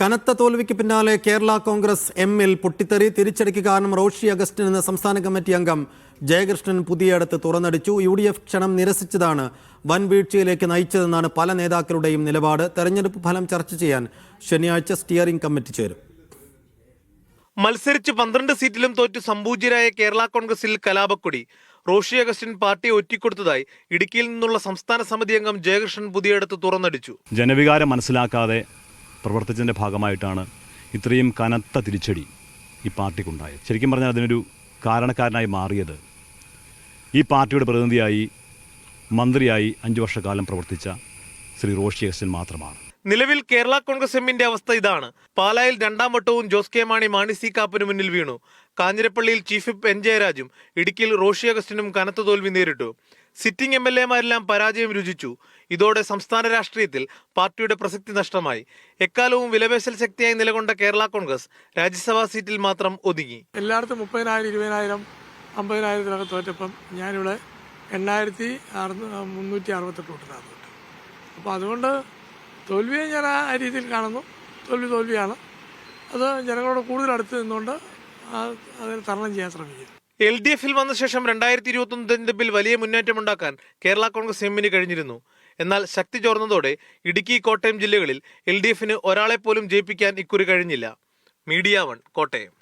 കനത്ത തോൽവിക്ക് പിന്നാലെ കേരള കോൺഗ്രസ് എമ്മിൽ പൊട്ടിത്തെറി. തിരിച്ചടിക്ക് കാരണം റോഷി അഗസ്റ്റിൻ എന്ന സംസ്ഥാന കമ്മിറ്റി അംഗം ജയകൃഷ്ണൻ പുതിയടത്ത് തുറന്നടിച്ചു. UDF ക്ഷണം നിരസിച്ചതാണ് വൻ വീഴ്ചയിലേക്ക് നയിച്ചതെന്നാണ് പല നേതാക്കളുടെയും നിലപാട്. തെരഞ്ഞെടുപ്പ് ഫലം ചർച്ച ചെയ്യാൻ ശനിയാഴ്ച സ്റ്റിയറിംഗ് കമ്മിറ്റി ചേരും. മത്സരിച്ച് 12 സീറ്റിലും തോറ്റു സംപൂജ്യരായ കേരള കോൺഗ്രസിൽ കലാപക്കൊടി. റോഷി അഗസ്റ്റിൻ പാർട്ടിയെ ഒറ്റിക്കൊടുത്തതായി ഇടുക്കിയിൽ നിന്നുള്ള സംസ്ഥാന സമിതി അംഗം ജയകൃഷ്ണൻ പുതിയടത്ത് തുറന്നടിച്ചു. ജനവികാരം മനസ്സിലാക്കാതെ പ്രവർത്തിച്ചതിൻ്റെ ഭാഗമായിട്ടാണ് ഇത്രയും കനത്ത തിരിച്ചടി ഈ പാർട്ടിക്കുണ്ടായത്. ശരിക്കും പറഞ്ഞാൽ അതിനൊരു കാരണക്കാരനായി മാറിയത് ഈ പാർട്ടിയുടെ പ്രതിനിധിയായി മന്ത്രിയായി 5 വർഷക്കാലം പ്രവർത്തിച്ച ശ്രീ റോഷി അഗസ്റ്റിൻ മാത്രമാണ്. നിലവിൽ കേരള കോൺഗ്രസ് എമ്മിന്റെ അവസ്ഥ ഇതാണ്. പാലായിൽ 2ാം വട്ടവും ജോസ് കെ മാണി സി കാപ്പന് മുന്നിൽ വീണു. കാഞ്ഞിരപ്പള്ളിയിൽ ചീഫ് വിപ്പ് N ജയരാജും ഇടുക്കിയിൽ റോഷി അഗസ്റ്റിനും കനത്ത തോൽവി നേരിട്ടു. സിറ്റിംഗ് MLA-മാരെല്ലാം പരാജയം രുചിച്ചു. ഇതോടെ സംസ്ഥാന രാഷ്ട്രീയത്തിൽ പാർട്ടിയുടെ പ്രസക്തി നഷ്ടമായി. എക്കാലവും വിലപേശൽ ശക്തിയായി നിലകൊണ്ട കേരള കോൺഗ്രസ് രാജ്യസഭാ സീറ്റിൽ മാത്രം ഒതുങ്ങി. എല്ലായിടത്തും 30,000, 20,000, 50,000 തോറ്റപ്പം ഞാനിവിടെ 8,368 വോട്ടിനാണ് തോറ്റു. അപ്പോൾ അതുകൊണ്ട് തോൽവിയെ ഞാൻ ആ രീതിയിൽ കാണുന്നു. തോൽവിയാണ്. അത് ജനങ്ങളോട് കൂടുതൽ അടുത്ത് നിന്നുകൊണ്ട് അതിന് തരണം ചെയ്യാൻ ശ്രമിക്കുന്നു. LDF-ൽ വന്ന ശേഷം 2021 തെരഞ്ഞെടുപ്പിൽ വലിയ മുന്നേറ്റമുണ്ടാക്കാൻ കേരള കോൺഗ്രസ് എമ്മിന് കഴിഞ്ഞിരുന്നു. എന്നാൽ ശക്തി ചോർന്നതോടെ ഇടുക്കി, കോട്ടയം ജില്ലകളിൽ LDF-ന് ഒരാളെപ്പോലും ജയിപ്പിക്കാൻ ഇക്കുറി കഴിഞ്ഞില്ല. മീഡിയ 1 കോട്ടയം.